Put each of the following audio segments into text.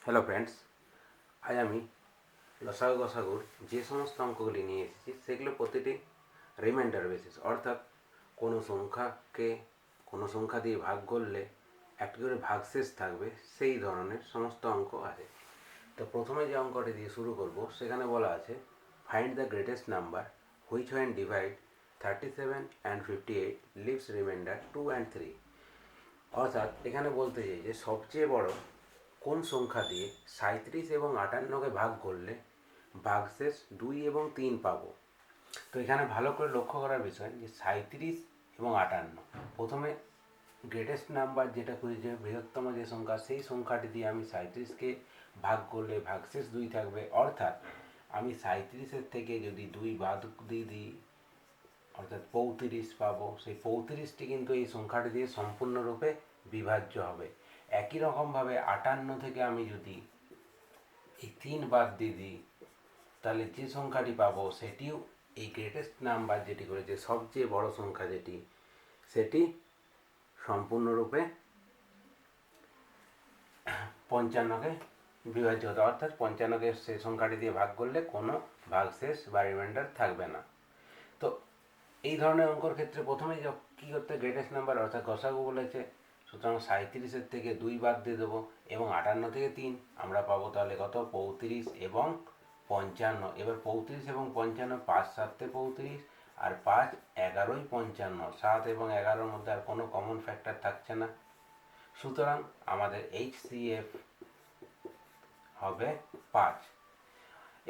Hello friends, আজ আমি লসাগু গসাগুর যে সমস্ত অঙ্কগুলি নিয়ে এসেছি সেগুলো প্রতিটি রিমাইন্ডার বেসিস, অর্থাৎ কোনো সংখ্যাকে কোনো সংখ্যা দিয়ে ভাগ করলে একটি করে ভাগশেষ থাকবে সেই ধরনের সমস্ত অঙ্ক আছে। তো প্রথমে যে অঙ্কটি দিয়ে শুরু করব সেখানে বলা আছে find the greatest number which when divide 37 and 58 leaves remainder 2 and 3। অর্থাৎ এখানে বলতে চাই যে সবচেয়ে বড় কোন সংখ্যা দিয়ে 37 এবং 58কে ভাগ করলে ভাগশেষ 2 এবং 3 পাবো। তো এখানে ভালো করে লক্ষ্য করার বিষয় যে 37 এবং 58, প্রথমে গ্রেটেস্ট নাম্বার যেটা খুঁজেছে বৃহত্তম যে সংখ্যা, সেই সংখ্যাটি দিয়ে আমি 37কে ভাগ করলে ভাগশেষ 2 থাকবে। অর্থাৎ আমি 37-এর থেকে যদি 2 বাদ দিয়ে দিই অর্থাৎ 35 পাবো। সেই 35টি কিন্তু এই সংখ্যাটি দিয়ে সম্পূর্ণরূপে বিভাজ্য হবে। একই রকমভাবে 58 থেকে আমি যদি এই 3 বাদ দিয়ে দিই তাহলে যে সংখ্যাটি পাবো সেটিও এই গ্রেটেস্ট নাম্বার যেটি করেছে সবচেয়ে বড় সংখ্যা যেটি, সেটি সম্পূর্ণরূপে 55কে বিভাজ্য হতো। অর্থাৎ 55কে সেই সংখ্যাটি দিয়ে ভাগ করলে কোনো ভাগশেষ বা রিমাইন্ডার থাকবে না। তো এই ধরনের অঙ্কর ক্ষেত্রে প্রথমেই কী করতে, গ্রেটেস্ট নাম্বার অর্থাৎ গসাগু বলেছে, সুতরাং 37-এর থেকে 2 বাদ দিয়ে দেবো এবং 58 থেকে 3 আমরা পাবো তাহলে কত, 35 এবং 55। এবার 35 এবং 55, 5 7 35 আর 5 11 55, 7 এবং 11-র মধ্যে আর কোনো কমন ফ্যাক্টর থাকছে না, সুতরাং আমাদের HCF হবে 5।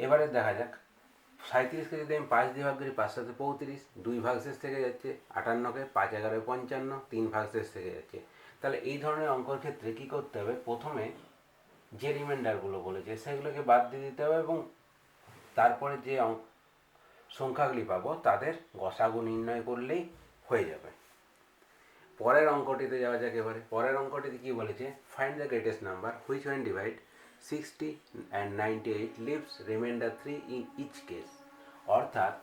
এবারে দেখা যাক 37কে যদি আমি 5 দিয়ে ভাগ করি, 5 7 35, 2 ভাগশেষ থেকে যাচ্ছে। 58কে 5 11 55, 3 ভাগশেষ থেকে যাচ্ছে। তাহলে এই ধরনের অঙ্কর ক্ষেত্রে কী করতে হবে, প্রথমে যে রিমাইন্ডারগুলো বলেছে সেগুলোকে বাদ দিয়ে দিতে হবে এবং তারপরে যে সংখ্যাগুলি পাবো তাদের গসাগু নির্ণয় করলেই হয়ে যাবে। পরের অঙ্কটিতে যাওয়া যাক। এবারে পরের অঙ্কটিতে কী বলেছে, find the greatest number which when divide 60 and 98 leaves remainder 3 in each case. অর্থাৎ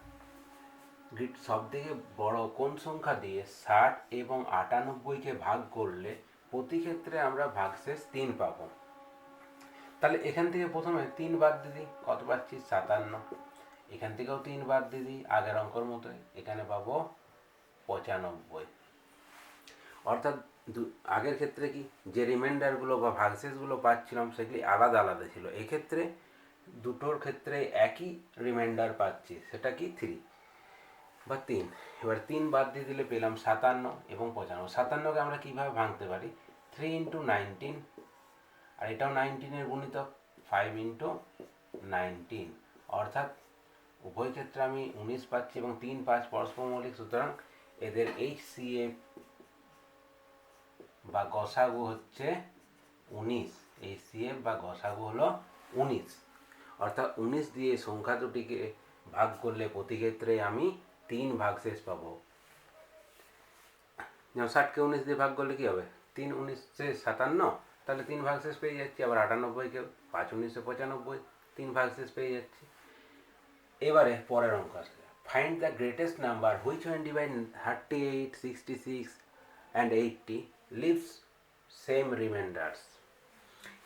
সবথেকে বড় কোন সংখ্যা দিয়ে 60 এবং 98কে ভাগ করলে প্রতি ক্ষেত্রে আমরা ভাগশেষ 3 পাবো। তাহলে এখান থেকে প্রথমে 3 বাদ দিয়ে দিই, কত পাচ্ছি, 57। এখান থেকেও 3 বাদ দিয়ে দিই আগের অঙ্কর মতোই, এখানে পাবো 95। অর্থাৎ আগের ক্ষেত্রে কি যে রিমাইন্ডারগুলো বা ভাগশেষগুলো পাচ্ছিলাম সেগুলি আলাদা আলাদা ছিল, এক্ষেত্রে দুটোর ক্ষেত্রে একই রিমাইন্ডার পাচ্ছি, সেটা কি 3 বা 3। এবার 3 বাদ দিয়ে দিলে পেলাম 57 এবং 95। 57কে আমরা কীভাবে ভাঙতে পারি, 3 × 19, আর এটাও 19-এর গুণিতক, 5 × 19, অর্থাৎ উভয় ক্ষেত্রে আমি 19 পাচ্ছি এবং 3 5 পরস্পর মৌলিক, সুতরাং এদের HCF বা গসাগু হচ্ছে 19। HCF বা গসাগু হলো 19। অর্থাৎ 19 দিয়ে সংখ্যা দুটিকে ভাগ করলে প্রতি ক্ষেত্রে আমি 3 ভাগশেষ পাবো। যেমন 60কে 19 দিয়ে ভাগ করলে কী হবে, 3 19 57, তাহলে 3 ভাগশেষ পেয়ে যাচ্ছি। আবার 98কে 5 19 95, 3 ভাগশেষ পেয়ে যাচ্ছি। এবারে পরের অঙ্ক আসে, find the greatest number which when divide 38 66 and 80 leaves same remainders.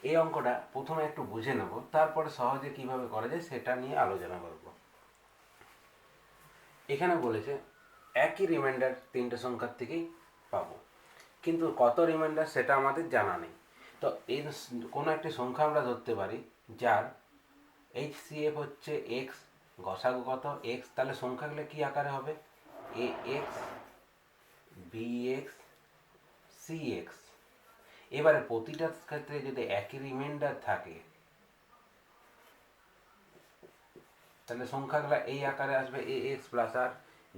এই অঙ্কটা প্রথমে একটু বুঝে নেব, তারপরে সহজে কিভাবে করা যায় সেটা নিয়ে আলোচনা করব। এখানে বলেছে একই রিমাইন্ডার 3টে সংখ্যার থেকেই পাবো, কিন্তু কত রিমাইন্ডার সেটা আমাদের জানা নেই। তো এই কোনো একটি সংখ্যা আমরা ধরতে পারি যার HCF হচ্ছে x, গসাগু কত x, তাহলে সংখ্যাগুলো কী আকারে হবে, AX BX CX। এবারে প্রতিটা ক্ষেত্রে যদি একই রিমাইন্ডার থাকে তাহলে সংখ্যাগুলো এই আকারে আসবে, AX + R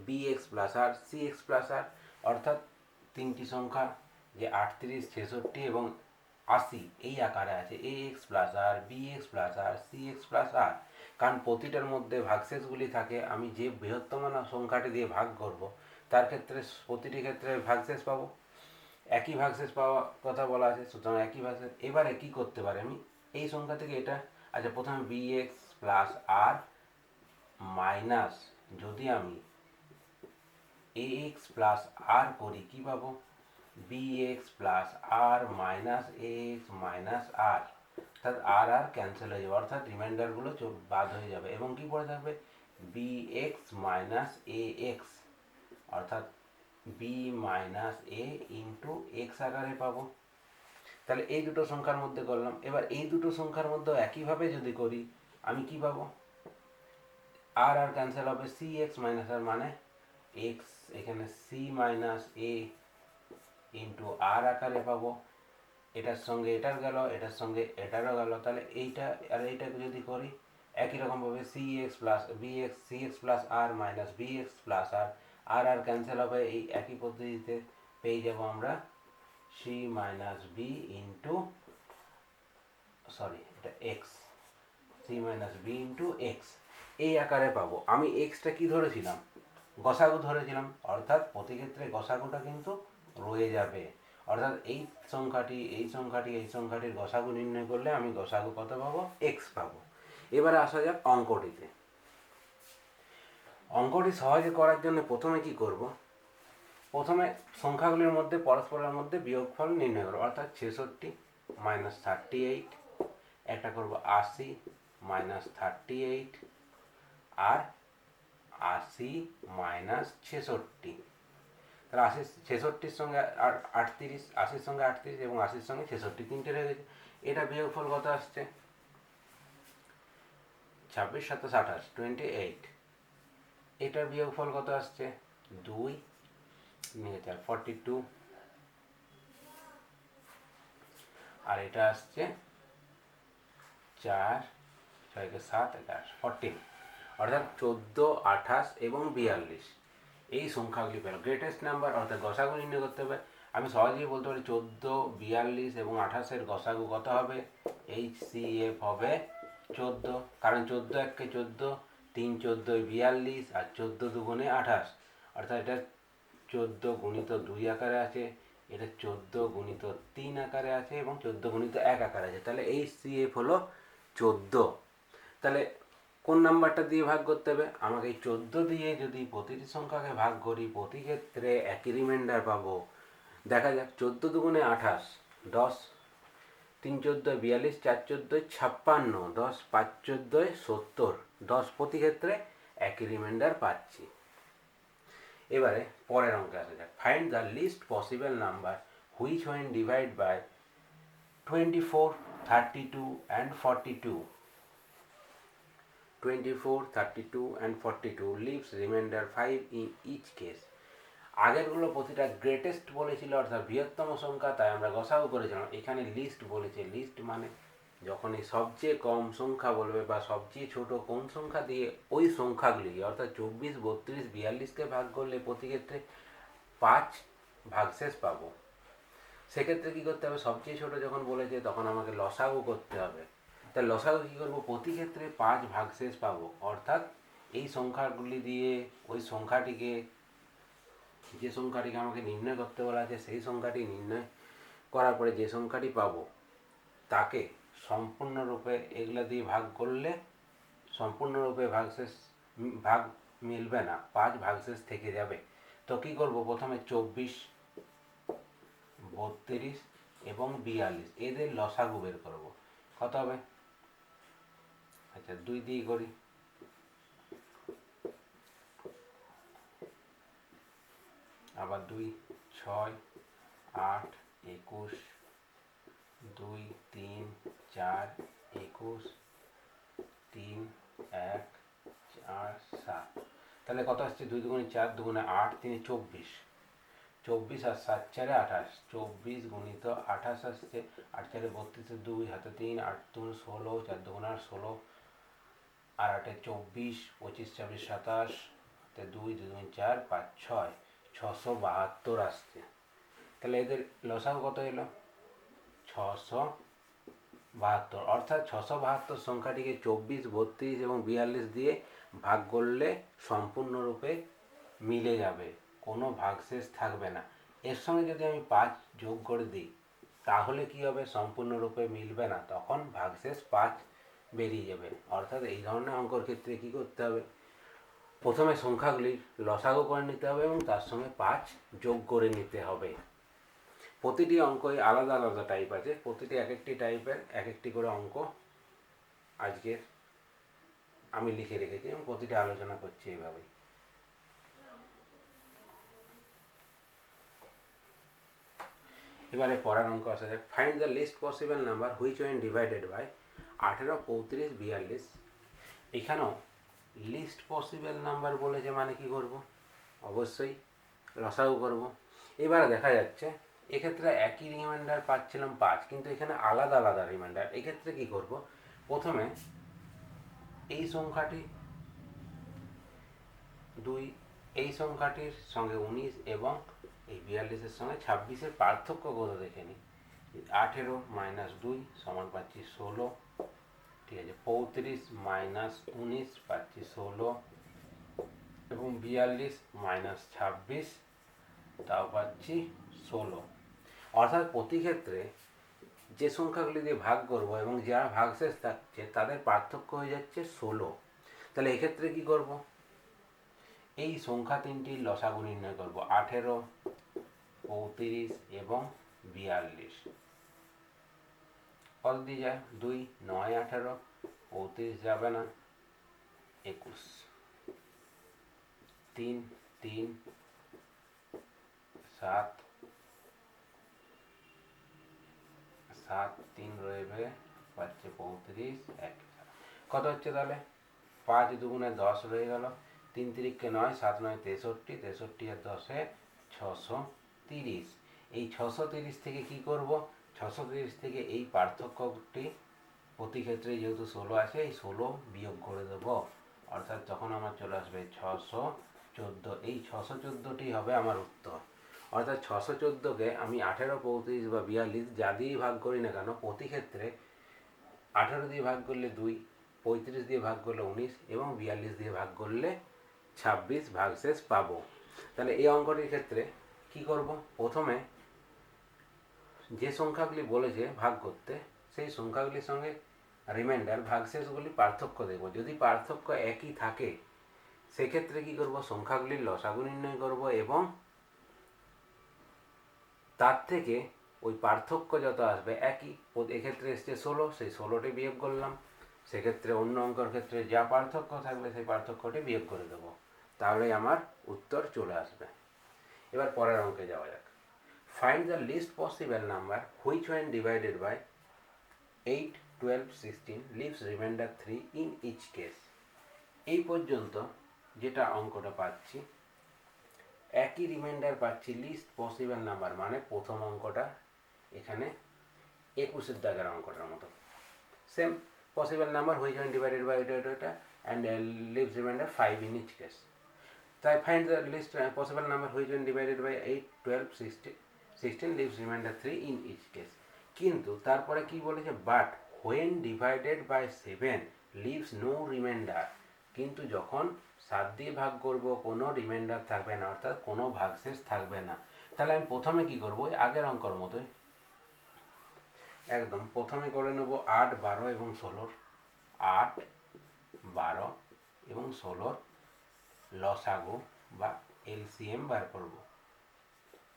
BX + R CX + R। অর্থাৎ তিনটি সংখ্যা যে 38 66 এবং 80 এই আকারে আছে, AX + R BX + R CX + R। কারণ প্রতিটার মধ্যে ভাগশেষগুলি থাকে, আমি যে বৃহত্তম সংখ্যাটি দিয়ে ভাগ করব তার ক্ষেত্রে প্রতিটি ক্ষেত্রে ভাগশেষ পাবো, একই ভাগশেষ পাওয়া কথা বলা আছে, সুতরাং একই ভাগশেষ। এবারে কী করতে পারি আমি, এই সংখ্যা থেকে এটা, আচ্ছা প্রথমে BX + R মাইনাস, যদি আমি AX + R করি কী পাবো, BX + R - AX - R, অর্থাৎ আর আর ক্যান্সেল হয়ে যাবে, অর্থাৎ রিমাইন্ডারগুলো বাদ হয়ে যাবে এবং কি পড়ে থাকবে বি এক্স মাইনাস এ এক্স, অর্থাৎ বি মাইনাস এ ইন্টু এক্স আকারে পাবো। তাহলে এই দুটো সংখ্যার মধ্যে করলাম। এবার এই দুটো সংখ্যার মধ্যেও একইভাবে যদি করি আমি কি পাবো, আর আর ক্যান্সেল হবে, সি এক্স মাইনাস আর মানে এক্স, এখানে সি মাইনাস এ ইন্টু আর আকারে পাবো। এটার সঙ্গে এটার গেল, এটার সঙ্গে এটারও গেল, তাহলে এইটা আর এইটাকে যদি করি একই রকমভাবে C X plus B X, C X plus R minus B X plus R, আর আর ক্যান্সেল হবে, এই একই পদ্ধতিতে পেয়ে যাব আমরা C minus B into sorry এটা X, C minus B into X এই আকারে পাবো। আমি এক্সটা কি ধরেছিলাম, গসাগু ধরেছিলাম, অর্থাৎ প্রতি ক্ষেত্রে গসাগুটা কিন্তু রয়ে যাবে, অর্থাৎ এই সংখ্যাটি এই সংখ্যাটি এই সংখ্যাটির গসাগু নির্ণয় করলে আমি গসাগু কত পাবো, এক্স পাবো। এবারে আসা যাক অঙ্কটিতে। অঙ্কটি সহজে করার জন্য প্রথমে কি করব, প্রথমে সংখ্যাগুলির মধ্যে পরস্পরের মধ্যে বিয়োগফল নির্ণয় করবো, অর্থাৎ 66 মাইনাস 38, একটা করব 80 মাইনাস 38 আর 80 মাইনাস 66। তাহলে 66-র সঙ্গে 38, 80-র সঙ্গে 38 এবং 80-র সঙ্গে 66 তিনটে রয়ে গেছে। এটা বিয়োগফল কত আসছে 26 7 28 28। এটার বিয়োগফল কত আসছে 2 4 42, আর এটা আসছে 4 6 7 11 14, অর্থাৎ 14 28 এবং 42 এই সংখ্যাগুলি পেল। গ্রেটেস্ট নাম্বার অর্থাৎ গসাগু নির্ণয় করতে হবে। আমি সহজেই বলতে পারি 14 42 এবং 28-এর গসাগু কত হবে, HCF হবে 14, কারণ 14 1 14, 3 14 42 আর 14 2 28, অর্থাৎ এটা 14 গুণিত 2 আকারে আছে, এটা 14 গুণিত 3 আকারে আছে এবং 14 গুণিত 1 আকারে আছে। তাহলে HCF হলো 14। তাহলে কোন নাম্বারটা দিয়ে ভাগ করতে হবে, আমাকে এই 14 দিয়ে যদি প্রতিটি সংখ্যাকে ভাগ করি প্রতি ক্ষেত্রে একই রিমাইন্ডার পাবো। দেখা যাক 14 2 28, 10 3 14 42, 4 14 56, 10 5 14 70, 10 প্রতি ক্ষেত্রে একই রিমাইন্ডার পাচ্ছি। এবারে পরের অঙ্কে আসা যাক। Find the list possible number which when divide by 24 32 and 42, 24 32 and 42 leaves remainder 5 in each case। আগেরগুলো প্রতিটা গ্রেটেস্ট বলেছিল, অর্থাৎ বৃহত্তম সংখ্যা, তাই আমরা গসাগু করেছিলাম। এখানে লিস্ট বলেছে, লিস্ট মানে যখন এই সবচেয়ে কম সংখ্যা বলবে বা সবচেয়ে ছোট কোন সংখ্যা দিয়ে ওই সংখ্যাগুলিকে অর্থাৎ 24 32 42কে ভাগ করলে প্রতি ক্ষেত্রে 5 ভাগশেষ পাবো। সেক্ষেত্রে কী করতে হবে, সবচেয়ে ছোট যখন বলেছে তখন আমাকে লসাগু করতে হবে। তাই লসাগু কী করবো, প্রতি ক্ষেত্রে 5 ভাগশেষ পাবো, অর্থাৎ এই সংখ্যাগুলি দিয়ে ওই সংখ্যাটিকে, যে সংখ্যাটিকে আমাকে নির্ণয় করতে বলা আছে সেই সংখ্যাটি নির্ণয় করার পরে যে সংখ্যাটি পাবো তাকে সম্পূর্ণরূপে এগুলা দিয়ে ভাগ করলে সম্পূর্ণরূপে ভাগশেষ ভাগ মিলবে না, 5 ভাগশেষ থেকে যাবে। তো কী করব, প্রথমে 24 32 এবং 42 এদের লসাগু বের করব। কত হবে, আচ্ছা 2 দিয়ে করি, আবার 2 6 8 21, 2 3 4 21, 3 1 4 7, তাহলে কত আসছে 2 2 4 2 8 3 24, 24 আর 7 4 28, 24 গুণিত 28 আসছে, 8 4 32, 2 হাতে 3 8 2 16, 4 2 8 16 আর 8 24, 25 26 27, 2 2 4 5 6 672 আসছে। তাহলে এদের লসাগু কত এলো 672, অর্থাৎ 672 সংখ্যাটিকে 24 32 এবং 42 দিয়ে ভাগ করলে সম্পূর্ণরূপে মিলে যাবে, কোনো ভাগশেষ থাকবে না। এর সঙ্গে যদি আমি 5 যোগ করে দিই তাহলে কি হবে, সম্পূর্ণরূপে মিলবে না, তখন ভাগশেষ 5 বেরিয়ে যাবে। অর্থাৎ এই ধরনের অঙ্কর ক্ষেত্রে কী করতে হবে, প্রথমে সংখ্যাগুলির লসাগু করে নিতে হবে এবং তার সঙ্গে 5 যোগ করে নিতে হবে। প্রতিটি অঙ্কই আলাদা আলাদা টাইপ আছে, প্রতিটি এক একটি টাইপের এক একটি করে অঙ্ক আজকের আমি লিখে রেখেছি এবং প্রতিটি আলোচনা করছি এইভাবেই। এবারে পরের অঙ্ক আসা যাক। Find the list possible number which when divided by 18, 35, 42। এখানেও লিস্ট পসিবল নাম্বার বলেছে মানে কি করব, অবশ্যই লসাগু করব। এবারে দেখা যাচ্ছে এক্ষেত্রে একই রিমাইন্ডার পাচ্ছিলাম 5, কিন্তু এখানে আলাদা আলাদা রিমাইন্ডার। এক্ষেত্রে কি করব, প্রথমে এই সংখ্যাটি 2, এই সংখ্যাটির সঙ্গে 19 এবং এই 42-এর সঙ্গে 26-এর পার্থক্য কত দেখে নিই। 18 - 2 সমান পাচ্ছি 16, ঠিক আছে। 35 - 19 পাচ্ছি 16 এবং 42 - 26 তাও পাচ্ছি 16। অর্থাৎ প্রতি ক্ষেত্রে যে সংখ্যাগুলি দিয়ে ভাগ করব এবং যারা ভাগশেষ থাকছে তাদের পার্থক্য হয়ে যাচ্ছে 16। তাহলে এক্ষেত্রে কি করব, এই সংখ্যা তিনটির লসাগু নির্ণয় করব, 18, 35 এবং 42। কত দিয়ে যায়, 2, 9, 18, 35 যাবে না, 21, 3, 3, 7, 7, 3 রয়েবে, পাচ্ছে 35, 1, কত হচ্ছে তাহলে 5 দুগুণে 10 রয়ে গেল, 3 তিরিকে 9, 7 9 63, 63 আর 10-এ 630। এই 630 থেকে কি করব, 630 থেকে এই পার্থক্যটি প্রতি ক্ষেত্রে যেহেতু 16 আছে, এই 16 বিয়োগ করে দেব, অর্থাৎ তখন আমার চলে আসবে 614। এই 614টি হবে আমার উত্তর। অর্থাৎ 614কে আমি 18, 35 বা 42 যা দিয়েই ভাগ করি না কেন, প্রতি ক্ষেত্রে 18 দিয়ে ভাগ করলে 2, 35 দিয়ে ভাগ করলে 19 এবং 42 দিয়ে ভাগ করলে 26 ভাগশেষ পাবো। তাহলে এই অঙ্কটির ক্ষেত্রে কি করব, প্রথমে যে সংখ্যাগুলি বলেছে ভাগ করতে সেই সংখ্যাগুলির সঙ্গে রিমাইন্ডার ভাগশেষগুলি পার্থক্য দেব। যদি পার্থক্য একই থাকে সেক্ষেত্রে কি করব, সংখ্যাগুলির লসাগু নির্ণয় করব এবং তার থেকে ওই পার্থক্য যত আসবে একই, এক্ষেত্রে এসছে 16, সেই 16টি বিয়োগ করলাম। সেক্ষেত্রে অন্য অঙ্কের ক্ষেত্রে যা পার্থক্য থাকবে সেই পার্থক্যটি বিয়োগ করে দেবো, তাহলেই আমার উত্তর চলে আসবে। এবার পরের অঙ্কে যাওয়া যাক। Find the list possible number which when divided by 8, 12, 16 leaves remainder 3 in each case. এই পর্যন্ত যেটা অঙ্কটা পাচ্ছি, একই রিমাইন্ডার পাচ্ছি, লিস্ট পসিবল নাম্বার মানে প্রথম অঙ্কটা এখানে 21-এর দাগের অঙ্কটার মতো same possible number which when divided by এটা and leaves remainder 5 in each case. তাই find the list possible number which when divided by 8, 12, 16 leaves remainder 3 in each case. কিন্তু তারপরে কি বলেছে, but when divided by 7 leaves no remainder. কিন্তু যখন 7 দিয়ে ভাগ করব কোনো রিমাইন্ডার থাকবে না, অর্থাৎ কোনো ভাগশেষ থাকবে না। তাহলে আমি প্রথমে কি করব, আগের অঙ্কর মতোই একদম প্রথমে করে নেব 8, 12 এবং 16, 8, 12 এবং 16 লসাগু বা এলসিএম বার করব।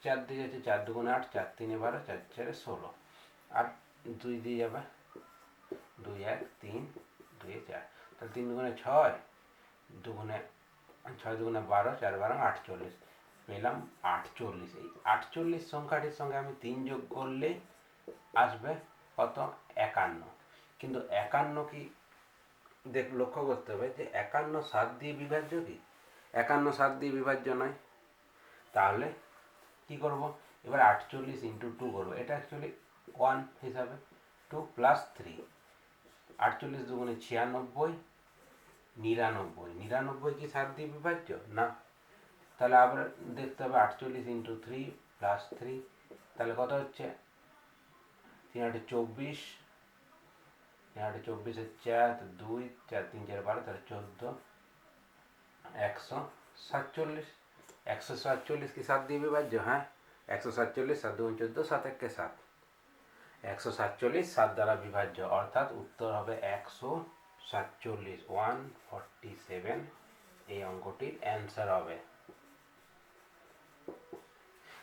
4 দিয়ে যাচ্ছে, 4 দুগুণে 8, 4 3 12, 4 4 16, আর 2 দিয়ে যাবে, 2 1 3, 2 4, তাহলে 3 দুগুণে 6, দুগুণে 6 দুগুণে 12, 4 12 48, পেলাম 48। এই 48 সংখ্যাটির সঙ্গে আমি 3 যোগ করলে আসবে কত, 51। কিন্তু 51 কি লক্ষ্য করতে হবে যে 51 7 দিয়ে বিভাজ্য কি, 51 7 দিয়ে বিভাজ্য নয়। তাহলে কি করব, এবার 48 ইন্টু 2 করবো, এটা অ্যাকচুয়ালি 1 হিসাবে 2 + 3, 48 দুগুণে 96, 99, 99 কি 7 দিয়ে বিভাজ্য না। তাহলে আবার দেখতে হবে 48 ইন্টু 3 + 3, তাহলে কত হচ্ছে 3 8 24, 3 8 24 4, 2 4 3 4 12, তাহলে 14, 147। 147 কি 7 দিয়ে বিভাজ্য, হ্যাঁ 147, 7 2 14, 7 1 7, 147 7 দ্বারা বিভাজ্য, অর্থাৎ উত্তর হবে 147, 147 এই অঙ্কটির অ্যান্সার হবে।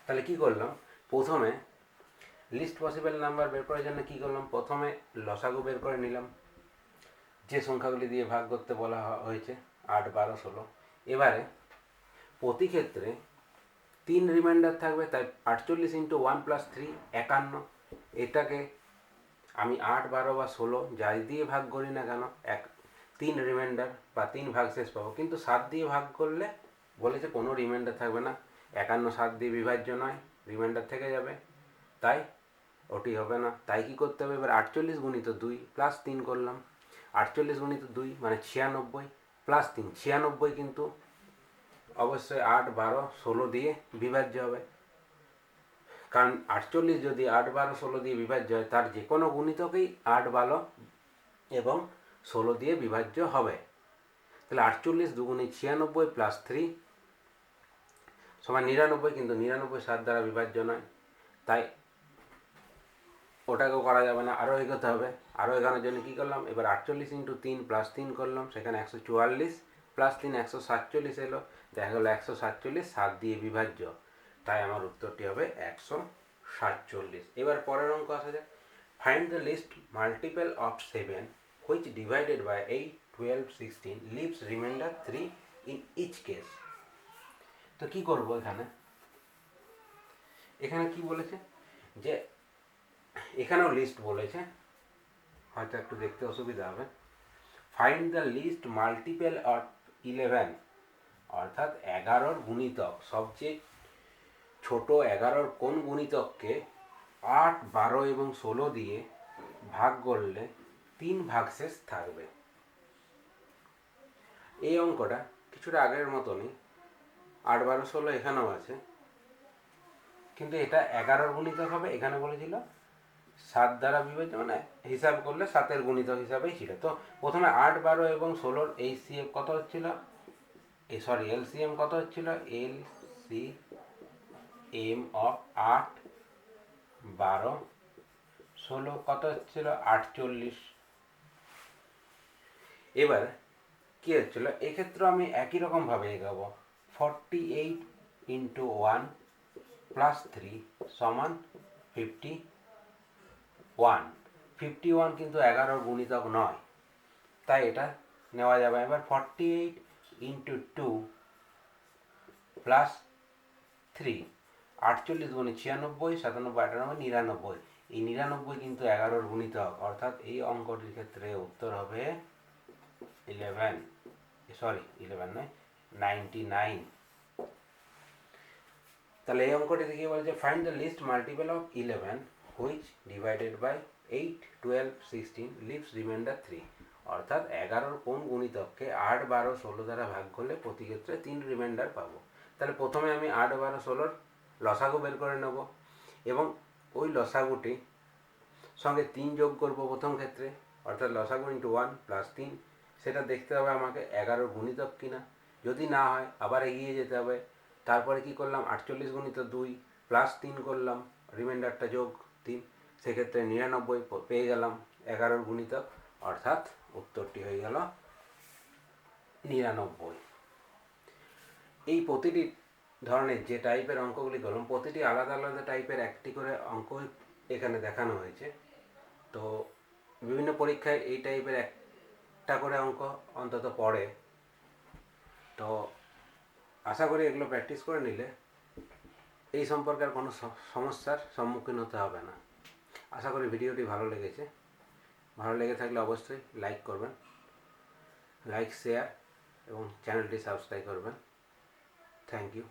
তাহলে কি করলাম, প্রথমে লিস্ট পসিবল নাম্বার বের করার জন্য কী করলাম, প্রথমে লসাগু বের করে নিলাম, যে সংখ্যাগুলি দিয়ে ভাগ করতে বলা হয়েছে 8, 12, 16। এবারে প্রতি ক্ষেত্রে 3 রিমাইন্ডার থাকবে, তাই 48 × 1 + 3 51। এটাকে আমি 8, 12 বা 16 যাই দিয়ে ভাগ করি না কেন 3 রিমাইন্ডার বা 3 ভাগশেষ পাবো, কিন্তু 7 দিয়ে ভাগ করলে বলেছে কোনো রিমাইন্ডার থাকবে না। 51 7 দিয়ে বিভাজ্য নয়, রিমাইন্ডার থেকে যাবে, তাই ওটি হবে না। তাই কি করতে হবে, এবার 48 × 2 + 3 করলাম। 48 × 2 মানে 96 + 3 96, কিন্তু অবশ্যই 8, 12, 16 দিয়ে বিভাজ্য হবে, কারণ 48 যদি 8, 12, 16 দিয়ে বিভাজ্য হয় তার যে কোনো গুণিতকেই 8, 12 এবং 16 দিয়ে বিভাজ্য হবে। তাহলে 48 × 2 = 96 + 3 সমান 99, কিন্তু 99 7 দ্বারা বিভাজ্য নয়, তাই ওটাকেও করা যাবে না, আরও এগোতে হবে। আরও এগোনোর জন্য কী করলাম, এবার 48 × 3 + 3 করলাম, সেখানে 144 + 3 147 এলো, দেখা গেলো 147 7 দিয়ে বিভাজ্য, তাই আমার উত্তরটি হবে 147। এবার পরের অঙ্ক আসা যাক। Find the least multiple of 7 which divided by 8, 12, 16 leaves remainder 3 in each case। তো কী করবো, এখানে কি বলেছে, যে এখানেও লিস্ট বলেছে, হয়তো একটু দেখতে অসুবিধা হবে। Find the least multiple of 11, অর্থাৎ 11-র গুণিতক, সবচেয়ে ছোট 11-র কোন গুণিতককে 8, 12 এবং 16 দিয়ে ভাগ করলে 3 ভাগশেষ থাকবে। এই অঙ্কটা কিছুটা আগের মতনই, 8, 12, 16 এখানেও আছে, কিন্তু এটা 11-র গুণিতক হবে। এখানে বলেছিল 7 দ্বারা বিভাজ্য, মানে হিসাব করলে 7-এর গুণিতক হিসাবেই ছিল। তো প্রথমে 8, 12 এবং 16-র এইচসিএফ কত হচ্ছিল, এলসিএম কত হচ্ছিল, এলসিএম অফ 8, 12, 16 কত হচ্ছিল, 48। এবার কী হচ্ছিল, এক্ষেত্রে আমি একই রকমভাবে এগাবো, 48 × 1 + 3 সমান 51। 51 কিন্তু 11-র গুণিতক নয়, তাই এটা নেওয়া যাবে। এবার 48 × 2 + 3 48 × 96, 97, 98, 99। এই 99 কিন্তু 11-র গুণিতক, অর্থাৎ এই অঙ্কটির ক্ষেত্রে উত্তর হবে 11 নয় 99। তাহলে এই অঙ্কটি দেখে বলছে find the least multiple of 11 which divided by 8, 12, 16 leaves remainder 3, অর্থাৎ 11-র কোন গুণিতককে 8, 12, 16 দ্বারা ভাগ করলে প্রতি ক্ষেত্রে 3 রিমাইন্ডার পাবো। তাহলে প্রথমে আমি 8, 12, 16-র লসাগু বের করে নেব, এবং ওই লসাগুটি সঙ্গে 3 যোগ করব প্রথম ক্ষেত্রে, অর্থাৎ লসাগু × 1 + 3। সেটা দেখতে হবে আমাকে 11-র গুণিতক কিনা, যদি না হয় আবার এগিয়ে যেতে হবে। তারপরে কি করলাম, 48 × 2 + 3 করলাম, রিমাইন্ডারটা যোগ 3, সেক্ষেত্রে 99 পেয়ে গেলাম 11-র গুণিতক, অর্থাৎ উত্তরটি হয়ে গেল 99। এই প্রতিটি ধরনের যে টাইপের অঙ্কগুলি করলাম, প্রতিটি আলাদা আলাদা টাইপের একটি করে অঙ্ক এখানে দেখানো হয়েছে। তো বিভিন্ন পরীক্ষায় এই টাইপের একটা করে অঙ্ক অন্তত পড়ে, তো আশা করি এগুলো প্র্যাকটিস করে নিলে এই সম্পর্কে আর কোনো সমস্যার সম্মুখীন হতে হবে না। আশা করি ভিডিওটি ভালো লেগেছে। ভালো লেগে থাকলে অবশ্যই লাইক করবেন, লাইক, শেয়ার এবং চ্যানেলটি সাবস্ক্রাইব করবেন। Thank you.